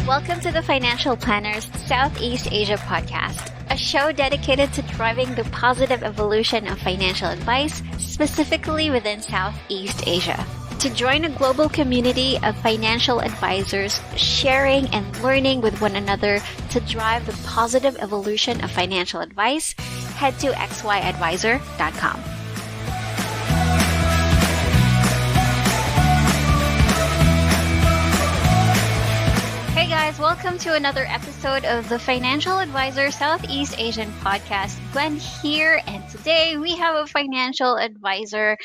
Welcome to the Financial Planners Southeast Asia podcast, a show dedicated to driving the positive evolution of financial advice, specifically within Southeast Asia. To join a global community of financial advisors sharing and learning with one another to drive the positive evolution of financial advice, head to xyadvisor.com. Hey guys, welcome to another episode of the Financial Advisor Southeast Asian podcast. Gwen here, and today we have a financial advisor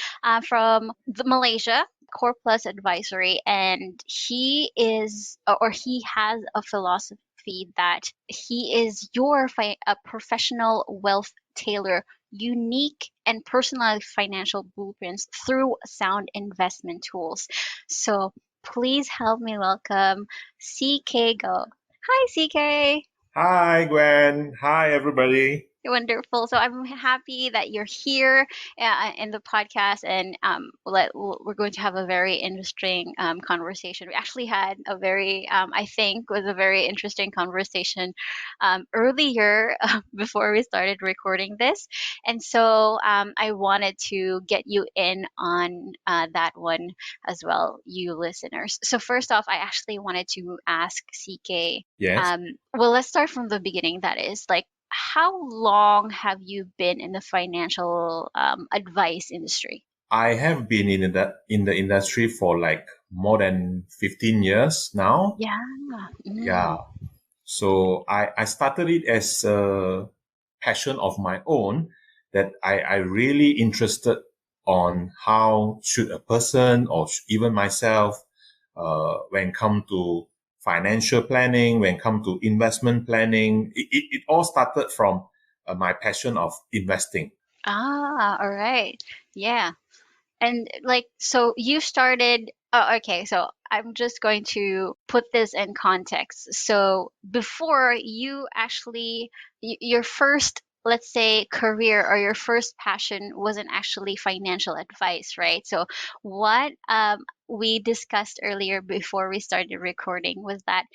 from Malaysia, Core Plus Advisory, and he has a philosophy that he is your a professional wealth tailor, unique and personalized financial blueprints through sound investment tools. So please help me welcome CK Goh. Hi, CK. Hi, Gwen. Hi, everybody. Wonderful. So I'm happy that you're here in the podcast, and we're going to have a very interesting conversation. We actually had a very, I think, was a very interesting conversation earlier before we started recording this, and so I wanted to get you in on that one as well, you listeners. So first off, I actually wanted to ask CK. Yes. Well, let's start from the beginning. That is, like, how long have you been in the financial advice industry? I have been in the industry for like more than 15 years now. Yeah. Yeah. So I started it as a passion of my own, that I really interested on how should a person or even myself, when it come to financial planning, when it come to investment planning, it all started from my passion of investing. All right. Yeah. And like, so you started, okay, so I'm just going to put this in context. So before you actually, your first, let's say, career or your first passion wasn't actually financial advice, right? So what we discussed earlier before we started recording was that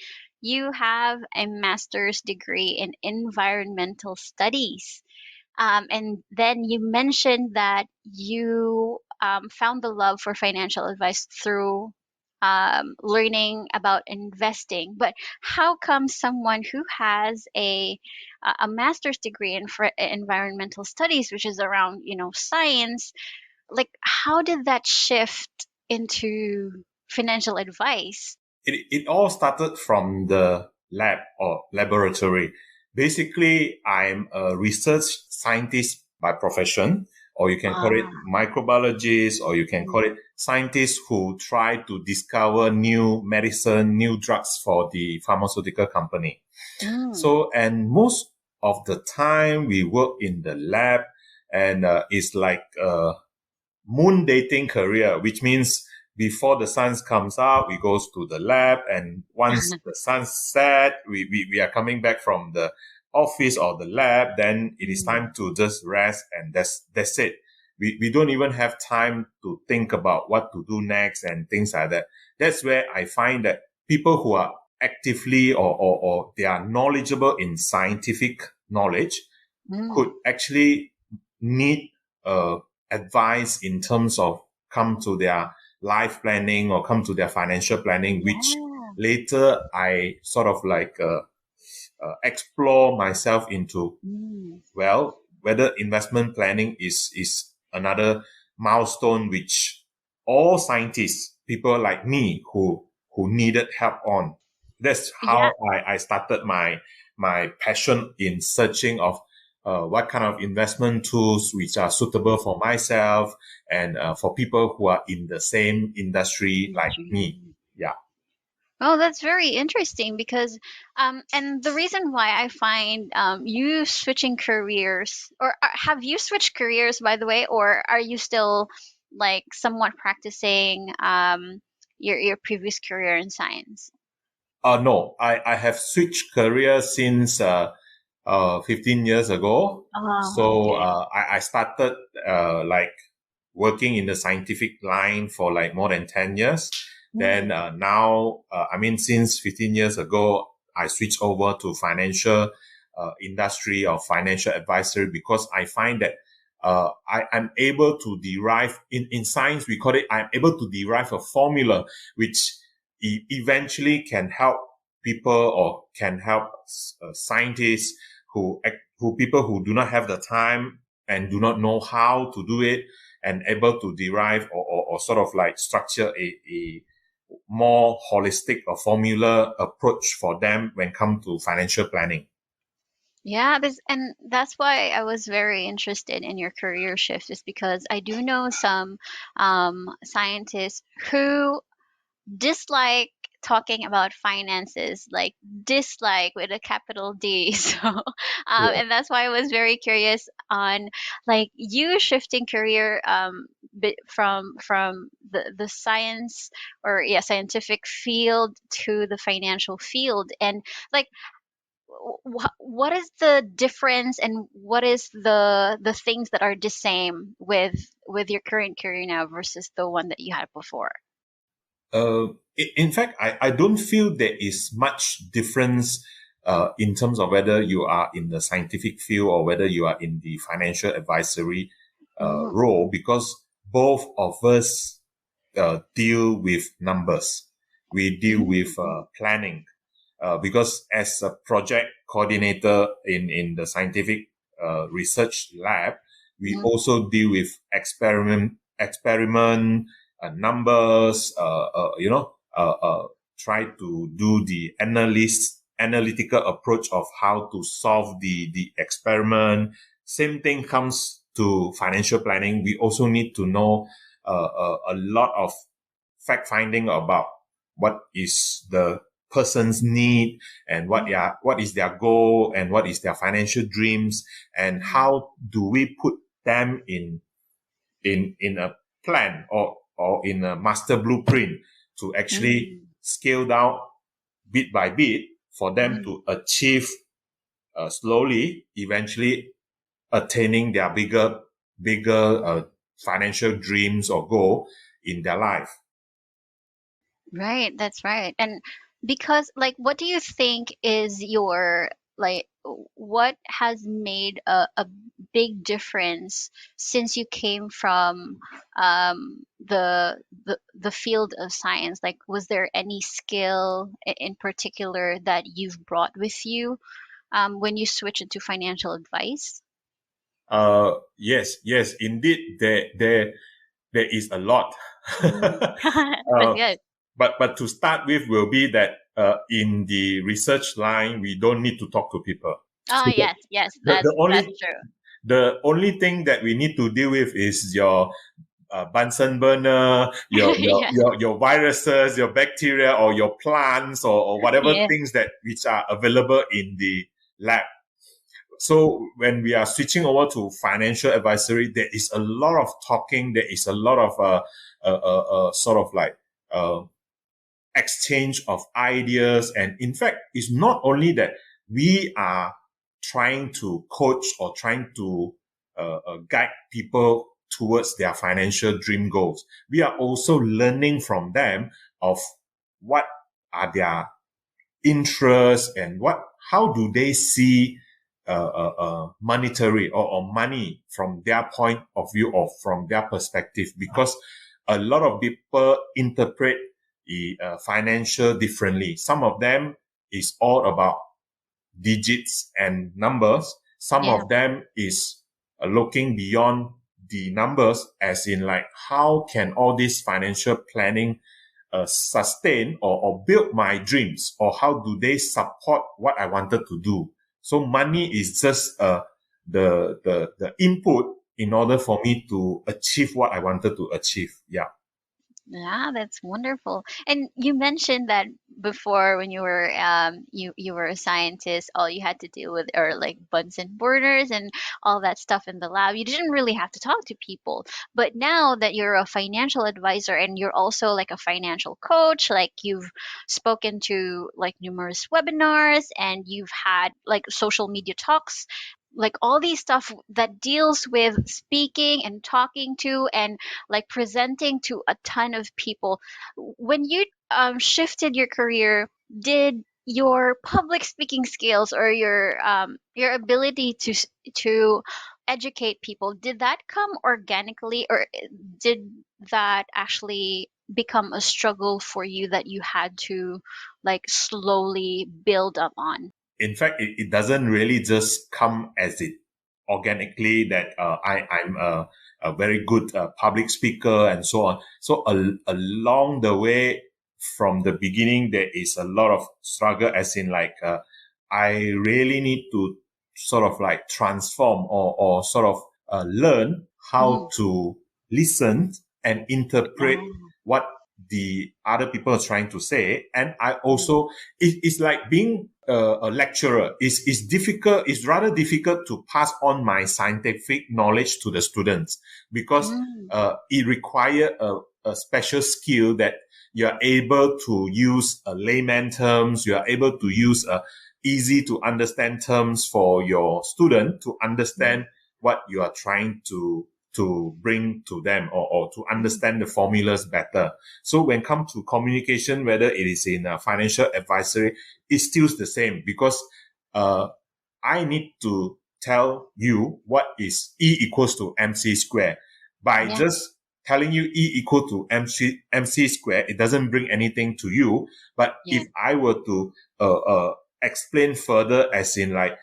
you have a master's degree in environmental studies. And then you mentioned that you found the love for financial advice through learning about investing. But how come someone who has a master's degree in environmental studies, which is around, science, like, how did that shift into financial advice? It all started from the lab or laboratory. Basically, I'm a research scientist by profession, or you can call it microbiologist, or you can call it scientists who try to discover new medicine, new drugs for the pharmaceutical company. So, and most of the time we work in the lab, and it's like a moon dating career, which means before the sun comes out, we goes to the lab, and once the sun set, we are coming back from the office or the lab, then it is time to just rest, and that's it. We don't even have time to think about what to do next and things like that. That's where I find that people who are actively or they are knowledgeable in scientific knowledge could actually need advice in terms of come to their life planning or come to their financial planning, which later I sort of like explore myself into, well, whether investment planning is another milestone which all scientists, people like me who needed help on. That's how I started my passion in searching of what kind of investment tools which are suitable for myself and for people who are in the same industry like me. Yeah. Oh, that's very interesting because, and the reason why I find you switching careers, or have you switched careers, by the way, or are you still like somewhat practicing your previous career in science? No, I have switched careers since 15 years ago. So I started like working in the scientific line for like more than 10 years. Then Mm. now, since 15 years ago, I switched over to financial industry or financial advisory because I find that I'm able to derive, in science, we call it, I'm able to derive a formula which eventually can help people or can help scientists who people who do not have the time and do not know how to do it and able to derive or sort of like structure a more holistic or formula approach for them when come to financial planning. Yeah, and that's why I was very interested in your career shift, is because I do know some scientists who dislike talking about finances, like dislike with a capital D. So, Yeah. and that's why I was very curious on like you shifting career from the science or yeah scientific field to the financial field, and like what is the difference and what is the things that are the same with your current career now versus the one that you had before? In fact, I don't feel there is much difference in terms of whether you are in the scientific field or whether you are in the financial advisory Mm, role, because both of us deal with numbers. We deal with mm, planning. Because as a project coordinator in the scientific research lab, we mm, also deal with experiment numbers. Try to do the analytical approach of how to solve the experiment. Same thing comes to financial planning. We also need to know a lot of fact finding about what is the person's need and mm, what is their goal and what is their financial dreams, and mm, how do we put them in a plan or in a master blueprint to actually mm, scale down bit by bit for them mm. to achieve slowly, eventually attaining their bigger financial dreams or goal in their life. Right, that's right. And because, like, what do you think is your, like, what has made a big difference since you came from the field of science? Like, was there any skill in particular that you've brought with you when you switch into financial advice? Yes, indeed, there is a lot. Mm. That's uh, good. but to start with will be that in the research line, we don't need to talk to people. Oh, So yes, yes, the, the that's only true. the only thing that we need to deal with is your Bunsen burner, Yes, your viruses, your bacteria, or your plants, or whatever yeah. things that which are available in the lab. So when we are switching over to financial advisory, there is a lot of talking. There is a lot of sort of like uh, exchange of ideas. And in fact, it's not only that we are trying to coach or trying to guide people towards their financial dream goals. We are also learning from them of what are their interest and how do they see monetary or money from their point of view or from their perspective, because a lot of people interpret the financial differently. Some of them is all about digits and numbers. Some Yeah. of them is looking beyond the numbers, as in like how can all this financial planning sustain or build my dreams, or how do they support what I wanted to do. So money is just the input in order for me to achieve what I wanted to achieve. Yeah. Yeah, that's wonderful. And you mentioned that before when you were you were a scientist, all you had to deal with are like Bunsen burners and all that stuff in the lab. You didn't really have to talk to people. But now that you're a financial advisor and you're also like a financial coach, like you've spoken to like numerous webinars and you've had like social media talks, like all these stuff that deals with speaking and talking to and like presenting to a ton of people. When you shifted your career, did your public speaking skills or your ability to educate people, did that come organically, or did that actually become a struggle for you that you had to like slowly build up on? In fact, it doesn't really just come as it organically that I'm a very good public speaker and so on. So along the way, from the beginning, there is a lot of struggle, as in like I really need to sort of like transform or sort of learn how Mm. to listen and interpret Ah, what the other people are trying to say. And I mm, also, it's like being a lecturer. It's difficult. It's rather difficult to pass on my scientific knowledge to the students because mm, it requires a special skill that you are able to use layman terms. You are able to use easy to understand terms for your student to mm, understand what you are trying to bring to them, or to mm, understand the formulas better. So when it comes to communication, whether it is in financial advisory, it's still the same because uh, I need to tell you what is E equals to MC square. By yeah, just telling you E equal to MC square, it doesn't bring anything to you. But yeah, if I were to explain further, as in like,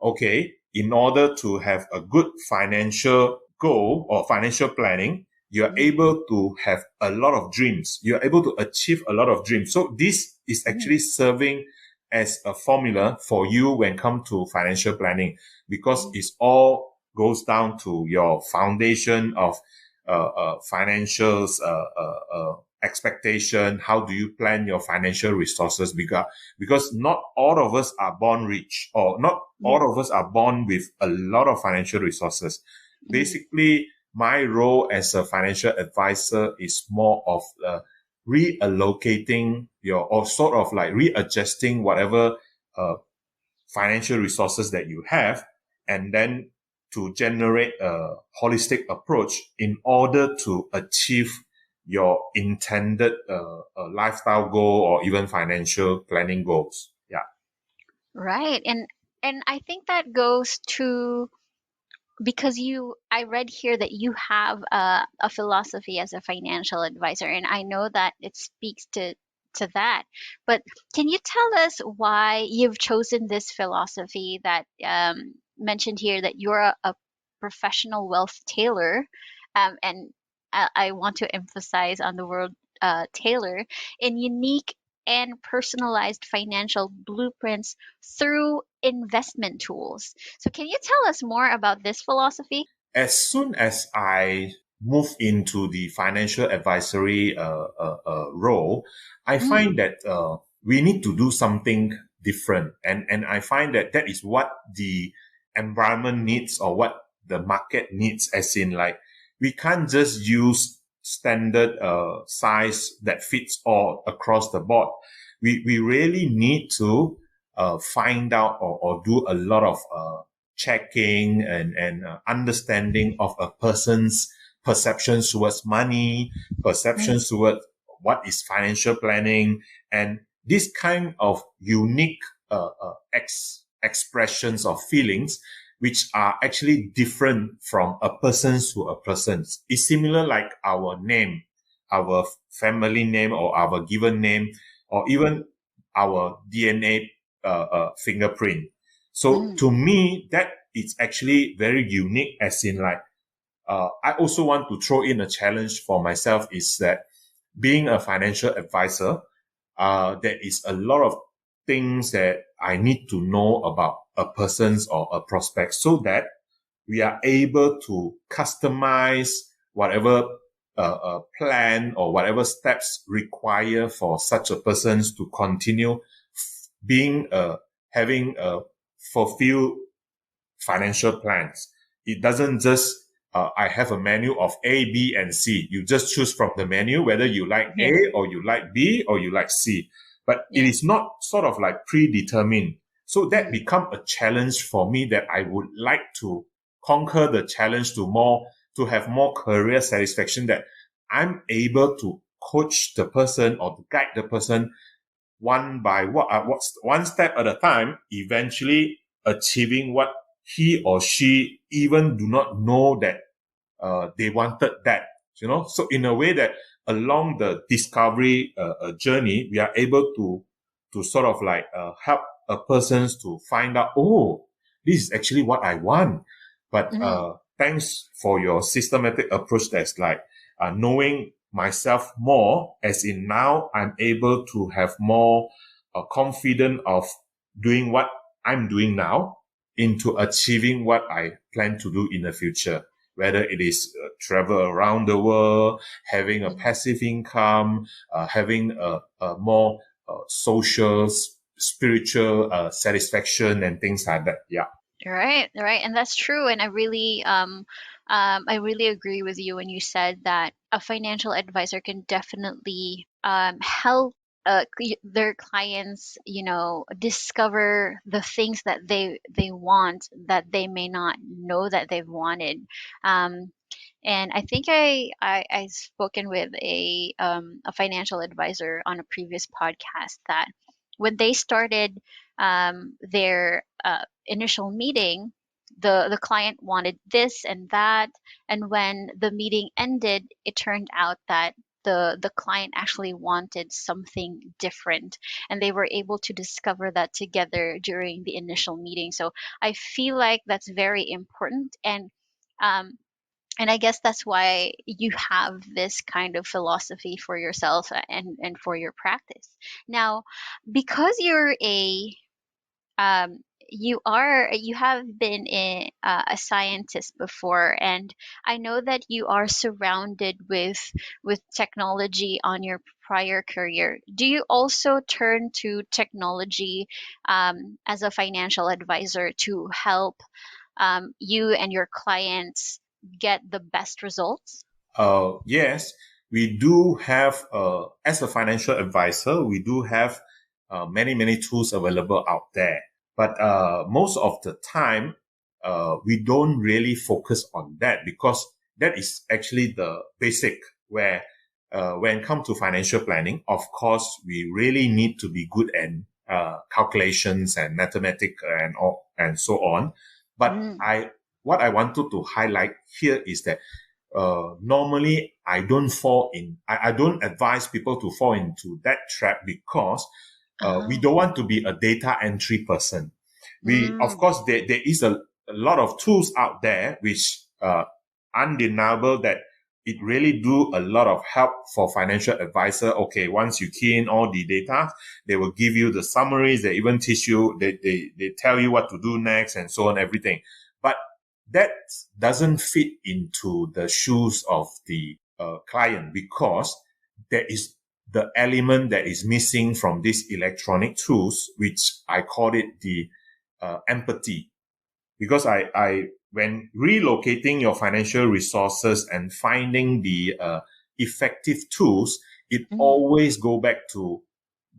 okay, in order to have a good financial goal or financial planning, you're mm, able to have a lot of dreams. You're able to achieve a lot of dreams. So this is mm, actually serving as a formula for you when it comes to financial planning, because mm, it's all goes down to your foundation of financials, expectation. How do you plan your financial resources? Because not all of us are born rich, or not yeah, all of us are born with a lot of financial resources. mm, Basically, my role as a financial advisor is more of reallocating your, or sort of like readjusting whatever uh, financial resources that you have, and then to generate a holistic approach in order to achieve your intended lifestyle goal or even financial planning goals. Yeah. right. And I think that goes to, because I read here that you have a philosophy as a financial advisor, and I know that it speaks to that. But can you tell us why you've chosen this philosophy that mentioned here that you're a professional wealth tailor, and I want to emphasize on the word tailor, in unique and personalized financial blueprints through investment tools. So, can you tell us more about this philosophy? As soon as I move into the financial advisory role, I Mm, find that we need to do something different, and I find that that is what the environment needs, or what the market needs. As in, like, we can't just use standard size that fits all across the board. We really need to find out, or do a lot of checking and understanding of a person's perceptions towards money, mm, perceptions towards what is financial planning, and this kind of unique expressions of feelings, which are actually different from a person to a person. It's similar like our name, our family name, or our given name, or even our DNA fingerprint. So mm, to me, that is actually very unique, as in like, I also want to throw in a challenge for myself, is that being a financial advisor, there is a lot of things that I need to know about a person's or a prospect, so that we are able to customize whatever plan or whatever steps require for such a person to continue being having a fulfilled financial plans. It doesn't just I have a menu of A, B, and C. You just choose from the menu whether you like yeah, A or you like B or you like C. But it yeah, is not sort of like predetermined. So that Mm, become a challenge for me that I would like to conquer the challenge to have more career satisfaction, that I'm able to coach the person or to guide the person one by what's one step at a time, eventually achieving what he or she even do not know that they wanted that, So in a way that along the discovery journey, we are able to sort of like help a person to find out, oh, this is actually what I want. But mm, thanks for your systematic approach. That's like knowing myself more, as in now I'm able to have more confidence of doing what I'm doing now into achieving what I plan to do in the future, whether it is travel around the world, having a mm. passive income, having a more social, spiritual satisfaction and things like that. Yeah. Right, right, and that's true. And I really agree with you when you said that a financial advisor can definitely help their clients, discover the things that they want that they may not know that they've wanted. Um, and I think I've spoken with a financial advisor on a previous podcast that when they started their initial meeting, the client wanted this and that, and when the meeting ended, it turned out that the client actually wanted something different, and they were able to discover that together during the initial meeting. So I feel like that's very important. Um, and I guess that's why you have this kind of philosophy for yourself, and for your practice. Now, because you have been a scientist before, and I know that you are surrounded with technology on your prior career. Do you also turn to technology as a financial advisor to help you and your clients get the best results? Yes, we do have, as a financial advisor, we do have many, many tools available out there. But most of the time, we don't really focus on that, because that is actually the basic where, when it comes to financial planning, of course, we really need to be good at calculations and mathematics and all, and so on. But Mm, what I wanted to highlight here is that normally I don't advise people to fall into that trap, because we oh, don't want to be a data entry person. Of mm, course, there is a lot of tools out there which undeniable that it really do a lot of help for financial advisor. Okay, once you key in all the data, they will give you the summaries. They even teach you, they tell you what to do next and so on, everything. But that doesn't fit into the shoes of the client, because there is the element that is missing from these electronic tools, which I call it the empathy. Because when relocating your financial resources and finding the effective tools, it mm, always go back to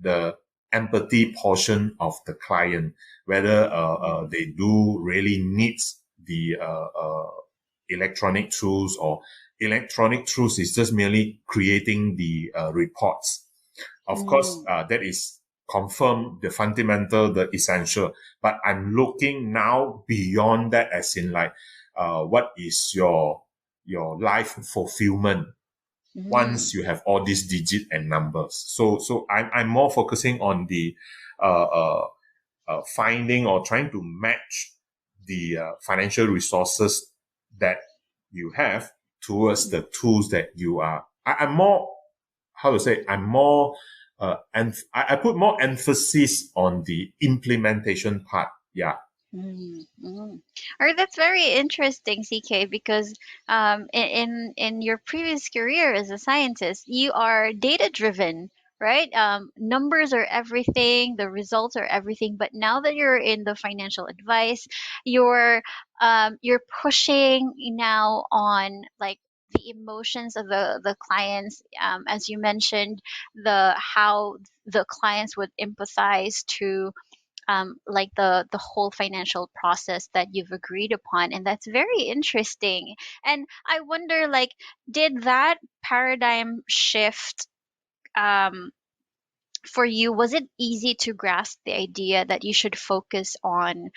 the empathy portion of the client, whether mm, they do really need the electronic tools, or electronic tools is just merely creating the reports. Of course, mm, that is confirm the fundamental, the essential. But I'm looking now beyond that, as in like, what is your life fulfillment mm, once you have all these digits and numbers. So I'm more focusing on the uh, uh, finding or trying to match the financial resources that you have towards mm. the tools that you are. I'm more, how to say, I'm more, and I put more emphasis on the implementation part. Yeah. Mm, mm. All right, that's very interesting, CK, because in your previous career as a scientist, you are data driven, right? Numbers are everything, the results are everything. But now that you're in the financial advice, you're pushing now on like the emotions of the clients, as you mentioned, the how the clients would empathize to like the whole financial process that you've agreed upon, and that's very interesting. And I wonder, like, did that paradigm shift um, for you? Was it easy to grasp the idea that you should focus on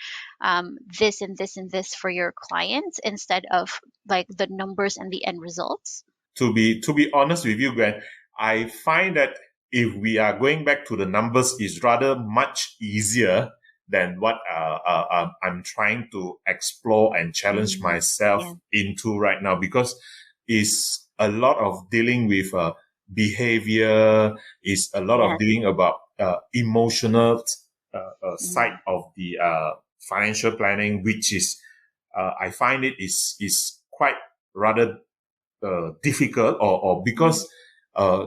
this and this and this for your clients instead of like the numbers and the end results? To be honest with you, Gwen, I find that if we are going back to the numbers, is rather much easier than what I'm trying to explore and challenge Mm, myself yeah. into right now, because it's a lot of dealing with behavior, is a lot of Yes. dealing about emotional side Mm, of the financial planning, which is I find it is quite rather difficult, or mm, because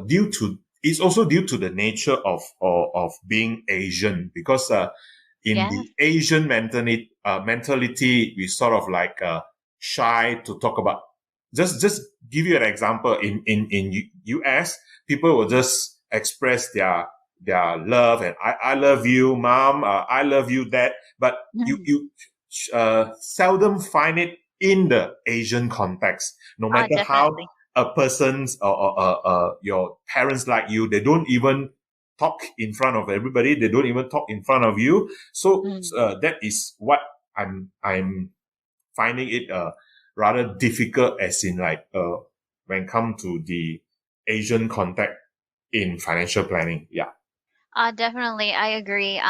due to it's also due to the nature of being Asian, because in yes. the Asian mentality, we sort of like shy to talk about. Just give you an example. In US, people will just express their love, and I love you, mom. I love you, dad. But Mm. you seldom find it in the Asian context. No matter how Definitely. a person's or your parents like you, they don't even talk in front of everybody. They don't even talk in front of you. So Mm. that is what I'm finding it rather difficult, as in like when come to the Asian context in financial planning. Yeah. Definitely, I agree.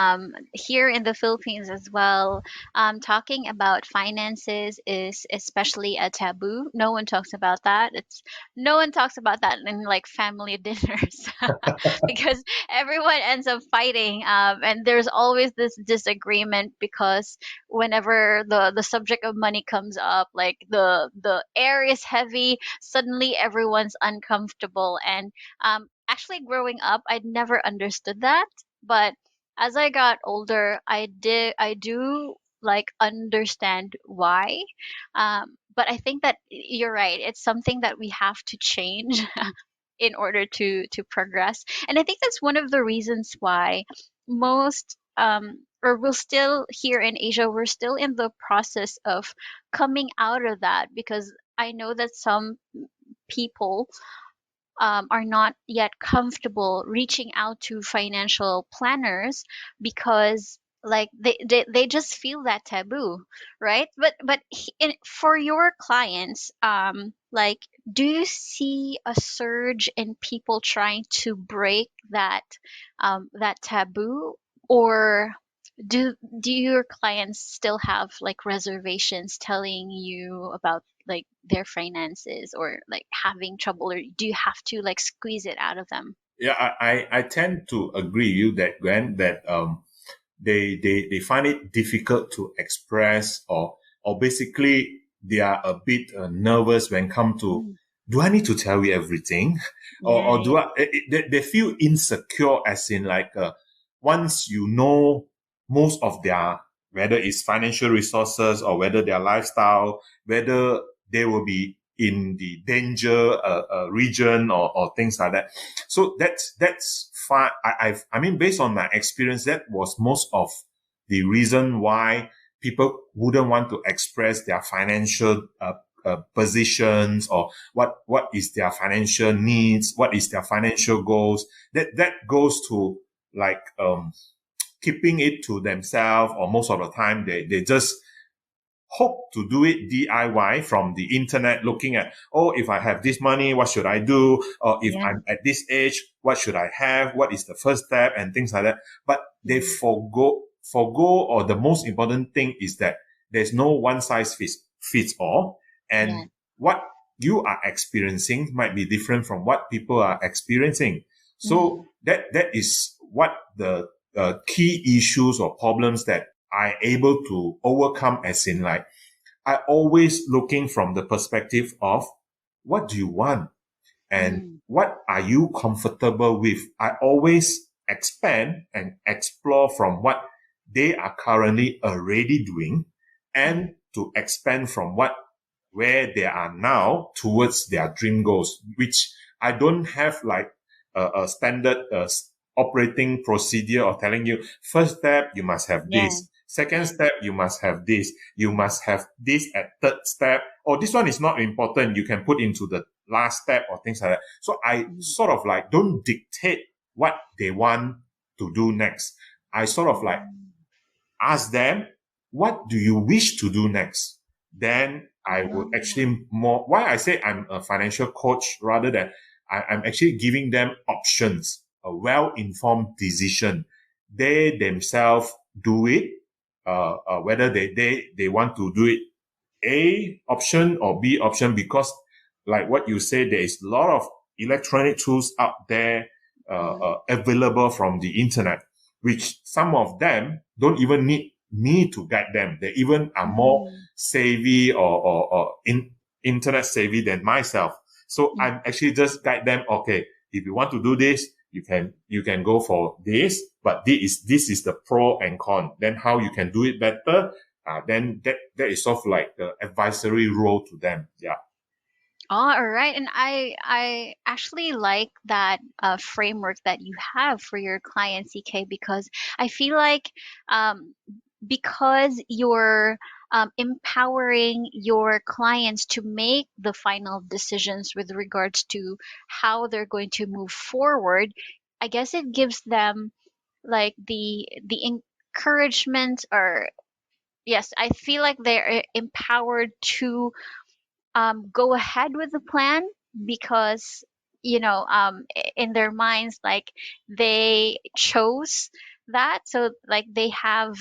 Here in the Philippines as well, talking about finances is especially a taboo. No one talks about that. No one talks about that in like family dinners because everyone ends up fighting. And there's always this disagreement because whenever the subject of money comes up, like the air is heavy, suddenly everyone's uncomfortable. And actually, growing up, I'd never understood that. But as I got older, I do like understand why. But I think that you're right. It's something that we have to change in order to progress. And I think that's one of the reasons why most or we're still here in Asia, we're still in the process of coming out of that, because I know that some people are not yet comfortable reaching out to financial planners because like they just feel that taboo, right? For your clients, like, do you see a surge in people trying to break that taboo, or do your clients still have like reservations telling you about like their finances, or like having trouble, or do you have to like squeeze it out of them? Yeah, I tend to agree with you that, Gwen, that they find it difficult to express, or basically they are a bit nervous when come to, Mm, do I need to tell you everything, or right. do I they feel insecure, as in like once you know most of their, whether it's financial resources or whether their lifestyle, whether they will be in the danger region, or things like that. So that's fine. I mean, based on my experience, that was most of the reason why people wouldn't want to express their financial positions, or what is their financial needs, what is their financial goals. That goes to like keeping it to themselves, or most of the time they just hope to do it DIY from the internet, looking at, oh, if I have this money, what should I do? Or if Yeah. I'm at this age, what should I have? What is the first step? And things like that. But they Mm, forgo, or the most important thing is that there's no one size fits all. yeah. And what you are experiencing might be different from what people are experiencing. So Mm, that is what the key issues or problems that I able to overcome, as in like, I always looking from the perspective of, what do you want and mm, what are you comfortable with. I always expand and explore from what they are currently already doing, mm, and to expand from what where they are now towards their dream goals, which I don't have like a standard operating procedure or telling you, first step, you must have Yeah. this. Second Yeah. step, you must have this. You must have this at third step. Or this one is not important. You can put into the last step or things like that. So I Mm. sort of like don't dictate what they want to do next. I sort of like Mm. ask them, what do you wish to do next? Then I would Oh. actually more, why I say I'm a financial coach rather than I'm actually giving them options, a well-informed decision. They themselves do it, whether they want to do it A option or B option, because like what you say, there is a lot of electronic tools out there Mm. available from the internet, which some of them don't even need me to guide them. They even are more Mm. savvy or internet savvy than myself. So Mm. I'm actually just guide them. Okay, if you want to do this, you can go for this, but this is the pro and con. Then how you can do it better, then that is sort of like the advisory role to them. Yeah. All right, and I actually like that framework that you have for your client CK, because I feel like um, because you're empowering your clients to make the final decisions with regards to how they're going to move forward. I guess it gives them like the encouragement, or yes, I feel like they're empowered to go ahead with the plan, because in their minds, like, they chose that, so like they have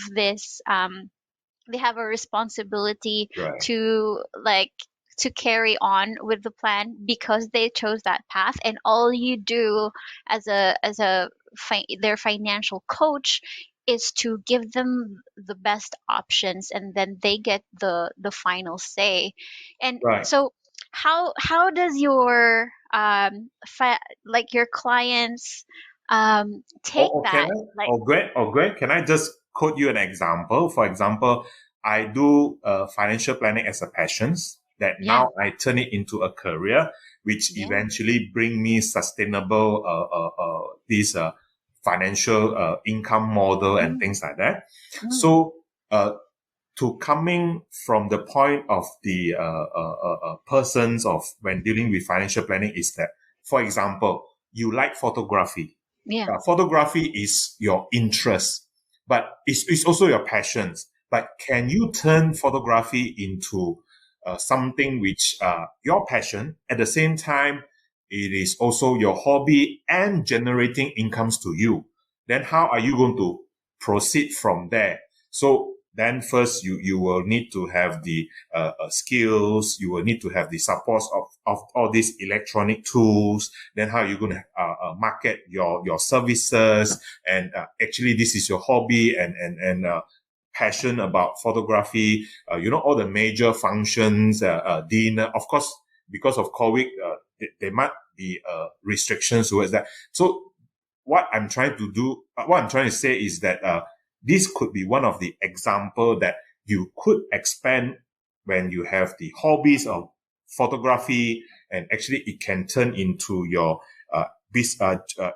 a responsibility Right. to, like, to carry on with the plan because they chose that path. And all you do their financial coach is to give them the best options, and then they get the final say. And Right. so how does your like your clients take Or can that, I, like? or Gwen, can I just quote you an example? For example, I do financial planning as a passion that Yeah. now I turn it into a career, which Yeah. eventually bring me sustainable, this, financial, income model and Mm. things like that. Mm. So, uh, to coming from the point of the persons of when dealing with financial planning is that, for example, you like photography. Yeah. Photography is your interest, but it's also your passions. But can you turn photography into something which your passion at the same time it is also your hobby and generating incomes to you? Then how are you going to proceed from there? So then first you will need to have the skills. You will need to have the support of all these electronic tools. Then how are you going to market your services? And actually, this is your hobby and passion about photography. All the major functions, dinner. Of course, because of COVID, there might be restrictions towards that. So what I'm trying to say is that this could be one of the example that you could expand when you have the hobbies of photography, and actually it can turn into your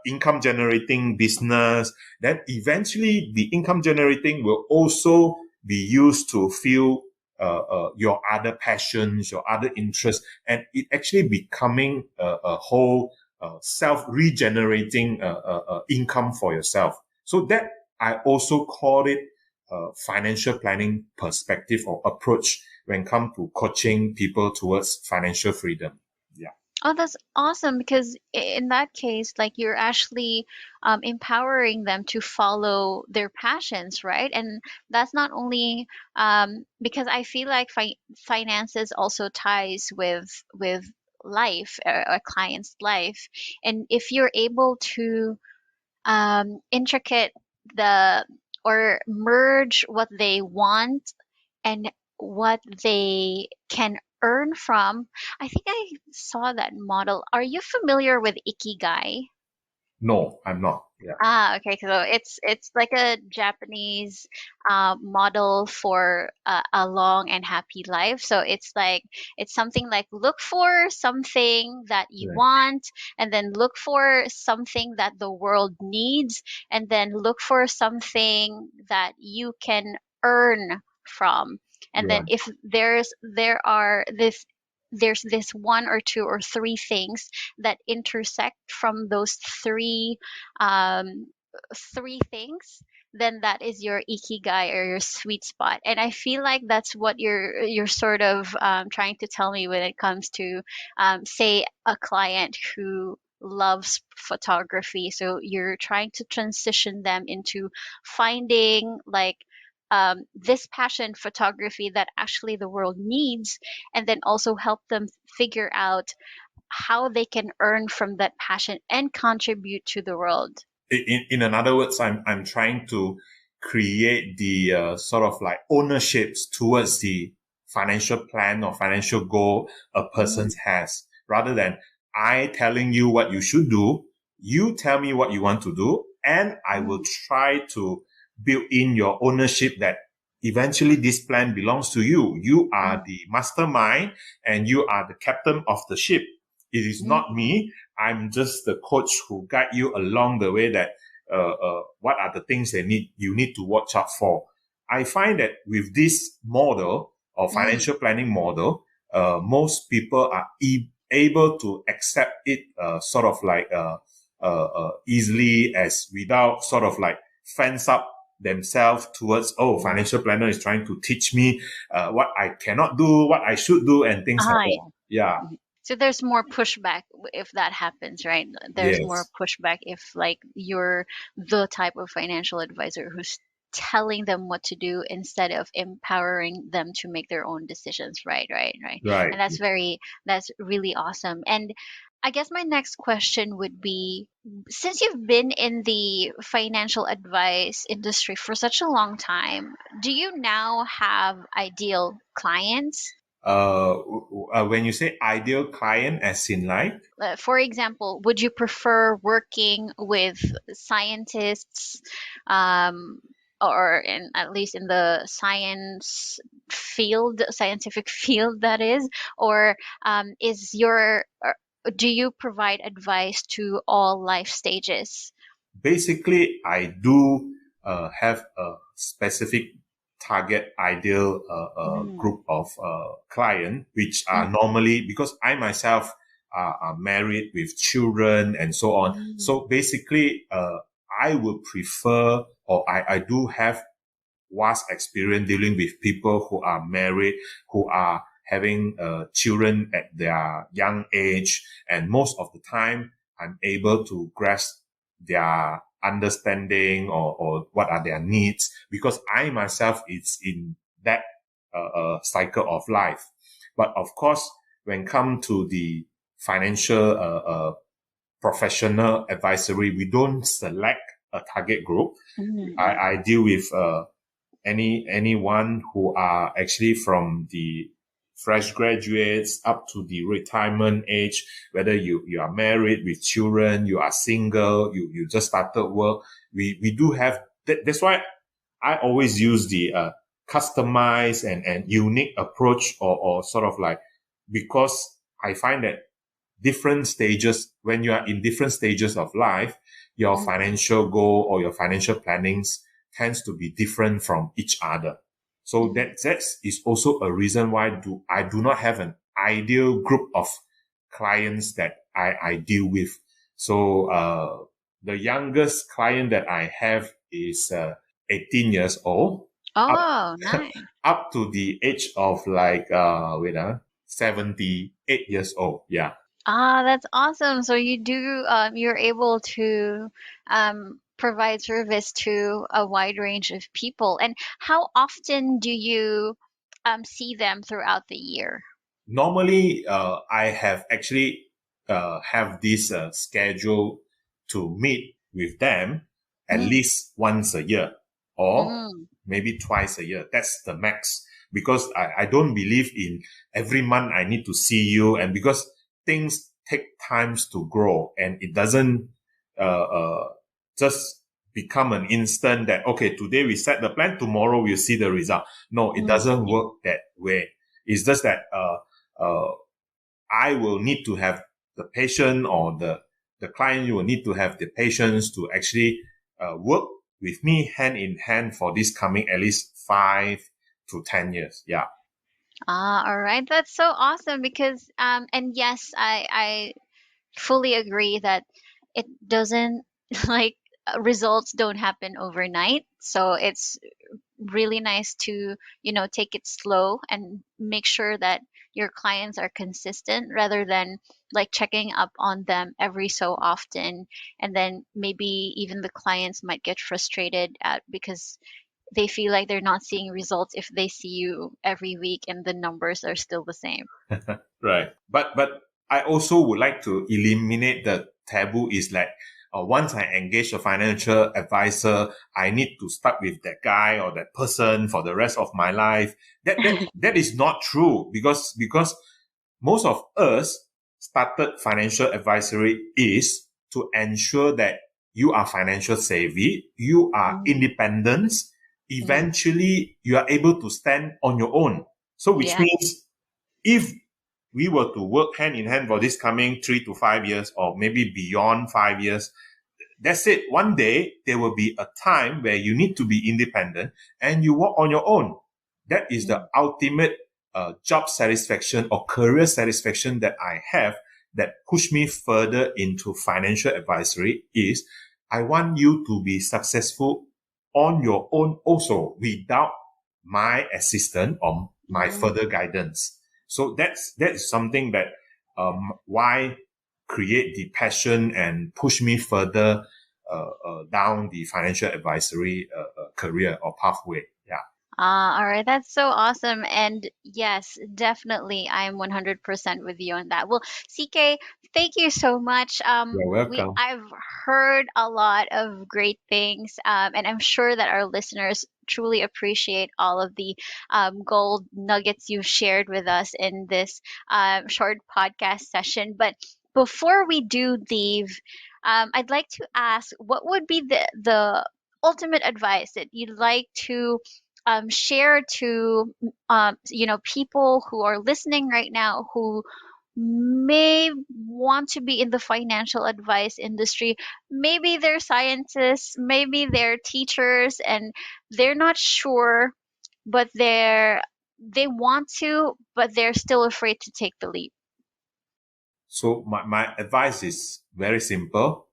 income generating business. Then eventually the income generating will also be used to fuel your other passions, your other interests, and it actually becoming a whole self-regenerating income for yourself. So that I also call it financial planning perspective or approach when it comes to coaching people towards financial freedom. Yeah. Oh, that's awesome, because in that case, like, you're actually empowering them to follow their passions, right? And that's not only because I feel like finances also ties with life, a client's life. And if you're able to intricate the or merge what they want and what they can earn from. I think I saw that model. Are you familiar with Ikigai? No, I'm not. Yeah. Ah, okay. So it's like a Japanese model for a long and happy life. So it's like it's something like look for something that you Right. want, and then look for something that the world needs, and then look for something that you can earn from. And then Right. if there's this one or two or three things that intersect from those um, three things, then that is your ikigai or your sweet spot. And I feel like that's what you're sort of trying to tell me when it comes to, say, a client who loves photography. So you're trying to transition them into finding like this passion photography that actually the world needs, and then also help them figure out how they can earn from that passion and contribute to the world. In another words, I'm trying to create the sort of like ownerships towards the financial plan or financial goal a person Mm, has, rather than I telling you what you should do. You tell me what you want to do, and I will mm, try to build in your ownership that eventually this plan belongs to you. You are mm, the mastermind and you are the captain of the ship. It is not mm, me. I'm just the coach who guide you along the way that what are the things you need to watch out for. I find that with this model or mm, financial planning model, most people are able to accept it sort of like easily as without sort of like fence up themselves towards, oh, mm. financial planner is trying to teach me what I cannot do, what I should do, and things like Ah, that. yeah. Yeah. Mhm. So there's more pushback if that happens, right? There's more Yes. pushback if like you're the type of financial advisor who's telling them what to do instead of empowering them to make their own decisions. Right, right, right. Right. And that's really awesome. And I guess my next question would be, since you've been in the financial advice industry for such a long time, do you now have ideal clients? When you say ideal client, as in like, For example, would you prefer working with scientists, um, or in at least in the scientific field that is, or is do you provide advice to all life stages? basically, I do have a specific target ideal Mm, group of client, which are mm, normally because I myself are married with children and so on. mm, So basically, I would prefer, or I do have vast experience dealing with people who are married, who are having children at their young age. And most of the time, I'm able to grasp their understanding or what are their needs because I myself is in that cycle of life. But of course, when come to the financial professional advisory, we don't select a target group. mm, I deal with anyone who are actually from the fresh graduates up to the retirement age, whether you are married with children, you are single, you just started work. We do have that's why I always use the customized and unique approach or sort of like because I find that different stages, when you are in different stages of life, your mm, financial goal or your financial plannings tends to be different from each other. So mm, that is also a reason why I do not have an ideal group of clients that I deal with. So, the youngest client that I have is, 18 years old up, oh, nice. up to the age of like, 78 years old. Yeah. Ah, that's awesome. So you're able to provide service to a wide range of people. And how often do you see them throughout the year? Normally, I have actually have this schedule to meet with them at Mm, least once a year or mm, maybe twice a year. That's the max because I don't believe in every month I need to see you, and because things take times to grow and it doesn't just become an instant that, okay, today we set the plan, tomorrow we'll see the result. No, it doesn't work that way. It's just that, I will need to have the patient, or the client will need to have the patience to actually work with me hand in hand for this coming at least 5 to 10 years. Yeah. All right. That's so awesome because and yes, I fully agree that it doesn't like results don't happen overnight. So it's really nice to, take it slow and make sure that your clients are consistent rather than like checking up on them every so often. And then maybe even the clients might get frustrated at because they feel like they're not seeing results if they see you every week and the numbers are still the same. Right. But I also would like to eliminate the taboo is like, once I engage a financial advisor, I need to stuck with that guy or that person for the rest of my life. That is not true, because most of us started financial advisory is to ensure that you are financial savvy, you are independent. Eventually, you are able to stand on your own. So, which Yeah. means if we were to work hand in hand for this coming 3 to 5 years, or maybe beyond 5 years, that's it. One day, there will be a time where you need to be independent and you work on your own. That is the ultimate job satisfaction or career satisfaction that I have, that push me further into financial advisory is I want you to be successful on your own also, without my assistance or my further guidance. So that's something that why create the passion and push me further down the financial advisory career or pathway. Yeah. All right, that's so awesome. And yes, definitely, I'm 100% with you on that. Well, CK, thank you so much. You're welcome. I've heard a lot of great things, and I'm sure that our listeners truly appreciate all of the gold nuggets you shared with us in this short podcast session. But before we do leave, I'd like to ask, what would be the ultimate advice that you'd like to share to people who are listening right now who may want to be in the financial advice industry? Maybe they're scientists, maybe they're teachers, and they're not sure, but they want to, but they're still afraid to take the leap. So my advice is very simple.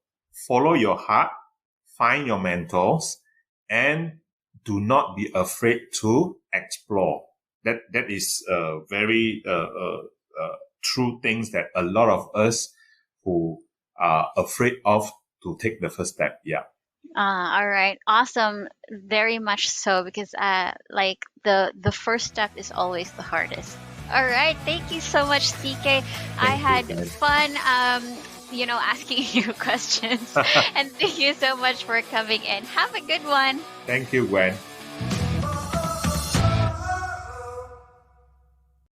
Follow your heart, find your mentors, and do not be afraid to explore. That is very true things that a lot of us who are afraid of to take the first step. Yeah. All right, awesome, very much so, because like the first step is always the hardest. All right, thank you so much, CK. I Thank you, had Gwen. fun, asking you questions, and thank you so much for coming in. Have a good one. Thank you, Gwen.